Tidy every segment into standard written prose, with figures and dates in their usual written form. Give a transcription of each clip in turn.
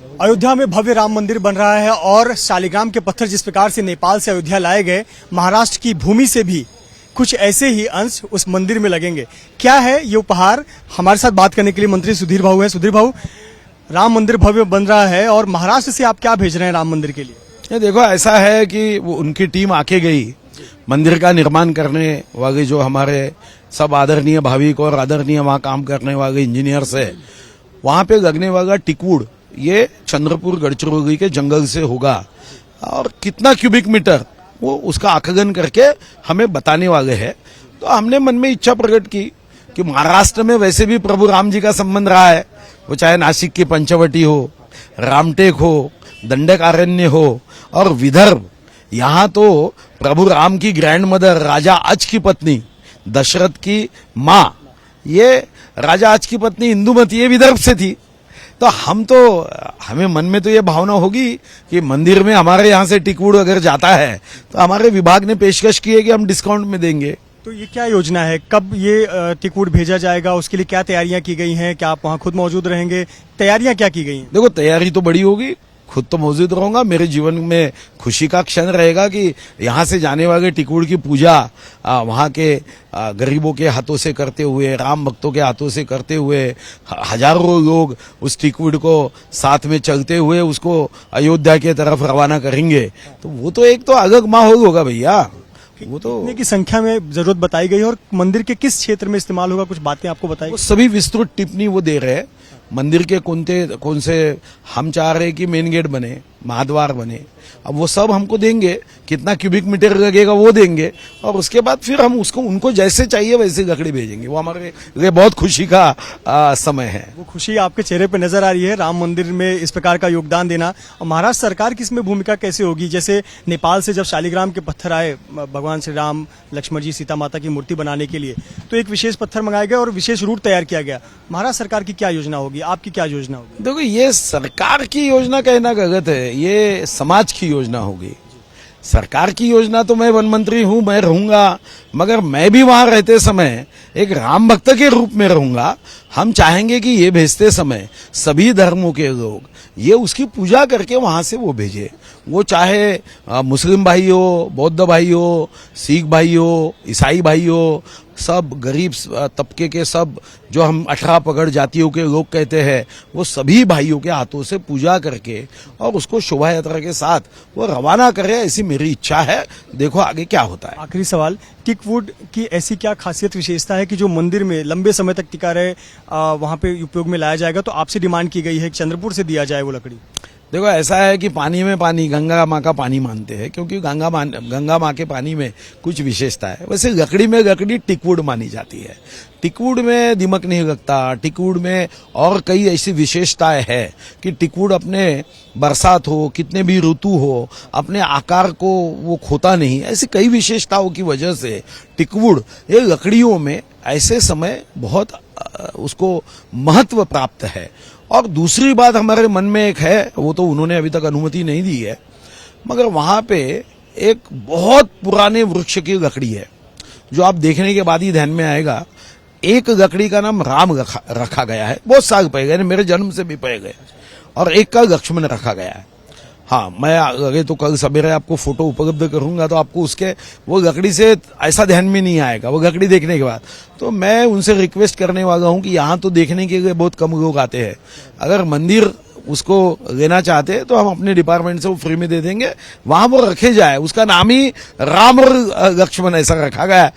अयोध्या में भव्य राम मंदिर बन रहा है और शालिग्राम के पत्थर जिस प्रकार से नेपाल से अयोध्या लाए गए, महाराष्ट्र की भूमि से भी कुछ ऐसे ही अंश उस मंदिर में लगेंगे। क्या है ये उपहार? हमारे साथ बात करने के लिए मंत्री सुधीर भाऊ है। सुधीर भाऊ, राम मंदिर भव्य बन रहा है और महाराष्ट्र से आप क्या भेज रहे हैं राम मंदिर के लिए? ये देखो, ऐसा है कि वो उनकी टीम आके गई मंदिर का निर्माण करने वाले, जो हमारे सब आदरणीय भाविक और आदरणीय वहाँ काम करने वाले इंजीनियर्स है, वहाँ पे लगने वाला टिकवुड ये चंद्रपुर गढ़चिरौली के जंगल से होगा और कितना क्यूबिक मीटर वो उसका आकलन करके हमें बताने वाले हैं। तो हमने मन में इच्छा प्रकट की कि महाराष्ट्र में वैसे भी प्रभु राम जी का संबंध रहा है, वो चाहे नासिक की पंचवटी हो, रामटेक हो, दंडकारण्य हो और विदर्भ, यहाँ तो प्रभु राम की ग्रैंड मदर राजा अज की पत्नी दशरथ की माँ, ये राजा अज की पत्नी इंदुमती ये विदर्भ से थी। तो हमें मन में तो ये भावना होगी कि मंदिर में हमारे यहाँ से टिकवुड अगर जाता है तो हमारे विभाग ने पेशकश की है कि हम डिस्काउंट में देंगे। तो ये क्या योजना है, कब ये टिकवुड भेजा जाएगा, उसके लिए क्या तैयारियां की गई हैं? क्या आप वहाँ खुद मौजूद रहेंगे? तैयारियां क्या की गई हैं? देखो, तैयारी तो बड़ी होगी, खुद तो मौजूद रहूंगा। मेरे जीवन में खुशी का क्षण रहेगा कि यहाँ से जाने वाले टिकवुड की पूजा वहाँ के गरीबों के हाथों से करते हुए, राम भक्तों के हाथों से करते हुए, हजारों लोग उस टिकवुड को साथ में चलते हुए उसको अयोध्या की तरफ रवाना करेंगे। तो वो तो एक तो अलग माहौल होगा भैया। वो तो कितने की संख्या में जरूरत बताई गई और मंदिर के किस क्षेत्र में इस्तेमाल होगा, कुछ बातें आपको बताई? सभी विस्तृत टिप्पणी वो दे रहे हैं। मंदिर के कौन से हम चाह रहे हैं कि मेन गेट बने, महाद्वार बने, अब वो सब हमको देंगे, कितना क्यूबिक मीटर लगेगा वो देंगे और उसके बाद फिर हम उसको उनको जैसे चाहिए वैसे लकड़ी भेजेंगे। वो हमारे लिए बहुत खुशी का समय है। वो खुशी आपके चेहरे पे नजर आ रही है, राम मंदिर में इस प्रकार का योगदान देना। और महाराष्ट्र सरकार की इसमें भूमिका कैसे होगी? जैसे नेपाल से जब शालिग्राम के पत्थर आए भगवान श्री राम, लक्ष्मण जी, सीता माता की मूर्ति बनाने के लिए, तो एक विशेष पत्थर मंगाए गए और विशेष रूट तैयार किया गया। महाराष्ट्र सरकार की क्या योजना होगी, आपकी क्या योजना होगी? देखो, ये सरकार की योजना कहना गलत है, ये समाज की योजना होगी। सरकार की योजना तो मैं वन मंत्री हूं, मैं रहूंगा, मगर मैं भी वहां रहते समय एक राम भक्त के रूप में रहूंगा। हम चाहेंगे कि ये भेजते समय सभी धर्मों के लोग ये उसकी पूजा करके वहां से वो भेजे। वो चाहे मुस्लिम भाई हो, बौद्ध भाई हो, सिख भाई हो, ईसाई भाई हो, सब गरीब तबके के सब जो हम 18 पगड़ जातियों के लोग कहते हैं, वो सभी भाइयों के हाथों से पूजा करके और उसको शोभा यात्रा के साथ वो रवाना करे, ऐसी मेरी इच्छा है। देखो आगे क्या होता है। आखिरी सवाल, टिकवुड की ऐसी क्या खासियत विशेषता है कि जो मंदिर में लंबे समय तक टिका रहे, वहां पे उपयोग में लाया जाएगा? तो आपसे डिमांड की गई है कि चंद्रपुर से दिया जाए वो लकड़ी। देखो, ऐसा है कि पानी में पानी, गंगा माँ का पानी मानते हैं, क्योंकि गंगा माँ के पानी में कुछ विशेषता है। वैसे लकड़ी में लकड़ी टिकवुड मानी जाती है। टिकवुड में दीमक नहीं लगता, टिकवुड में और कई ऐसी विशेषताएं हैं कि टिकवुड अपने बरसात हो, कितने भी ऋतु हो, अपने आकार को वो खोता नहीं। ऐसी कई विशेषताओं की वजह से टिकवुड ये लकड़ियों में ऐसे समय बहुत उसको महत्व प्राप्त है। और दूसरी बात हमारे मन में एक है, वो तो उन्होंने अभी तक अनुमति नहीं दी है, मगर वहां पे एक बहुत पुराने वृक्ष की लकड़ी है जो आप देखने के बाद ही ध्यान में आएगा। एक लकड़ी का नाम राम रखा गया है, बहुत साल पहले, मेरे जन्म से भी पहले, और एक का लक्ष्मण रखा गया है। हाँ, मैं आगे तो कल सवेरे आपको फोटो उपलब्ध करूंगा, तो आपको उसके वो लकड़ी से ऐसा ध्यान में नहीं आएगा वो लकड़ी देखने के बाद। तो मैं उनसे रिक्वेस्ट करने वाला हूं कि यहाँ तो देखने के लिए बहुत कम लोग आते हैं, अगर मंदिर उसको लेना चाहते हैं तो हम अपने डिपार्टमेंट से वो फ्री में दे देंगे, वहां वो रखे जाए। उसका नाम ही राम और लक्ष्मण ऐसा रखा गया है।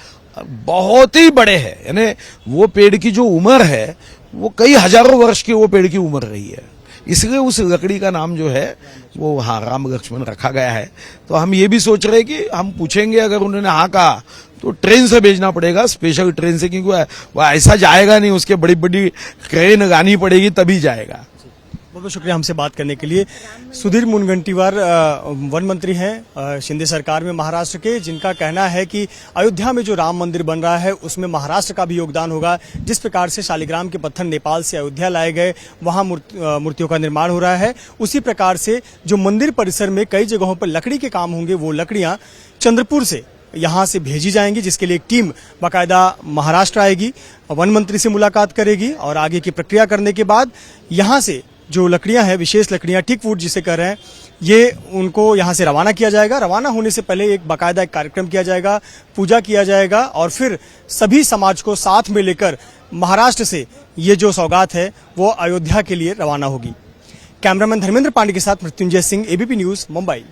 बहुत ही बड़े हैं, यानी वो पेड़ की जो उम्र है वो कई हजारों वर्ष की वो पेड़ की उम्र रही है, इसलिए उस लकड़ी का नाम जो है वो हाँ राम लक्ष्मण रखा गया है। तो हम ये भी सोच रहे हैं कि हम पूछेंगे, अगर उन्होंने हाँ कहा तो ट्रेन से भेजना पड़ेगा, स्पेशल ट्रेन से, क्योंकि वो ऐसा जाएगा नहीं, उसके बड़ी बड़ी क्रेन लगानी पड़ेगी तभी जाएगा। बहुत बहुत शुक्रिया हमसे बात करने के लिए। सुधीर मुनगंटीवार वन मंत्री हैं शिंदे सरकार में महाराष्ट्र के, जिनका कहना है कि अयोध्या में जो राम मंदिर बन रहा है उसमें महाराष्ट्र का भी योगदान होगा। जिस प्रकार से शालिग्राम के पत्थर नेपाल से अयोध्या लाए गए, वहां मूर्तियों का निर्माण हो रहा है, उसी प्रकार से जो मंदिर परिसर में कई जगहों पर लकड़ी के काम होंगे, वो लकड़ियां चंद्रपुर से यहां से भेजी जाएंगी, जिसके लिए एक टीम बाकायदा महाराष्ट्र आएगी, वन मंत्री से मुलाकात करेगी और आगे की प्रक्रिया करने के बाद यहां से जो लकड़ियां हैं, विशेष लकड़ियां, टिक वुड जिसे कह रहे हैं, ये उनको यहाँ से रवाना किया जाएगा। रवाना होने से पहले एक बाकायदा एक कार्यक्रम किया जाएगा, पूजा किया जाएगा और फिर सभी समाज को साथ में लेकर महाराष्ट्र से ये जो सौगात है वो अयोध्या के लिए रवाना होगी। कैमरामैन धर्मेंद्र पांडे के साथ मृत्युंजय सिंह, एबीपी न्यूज, मुंबई।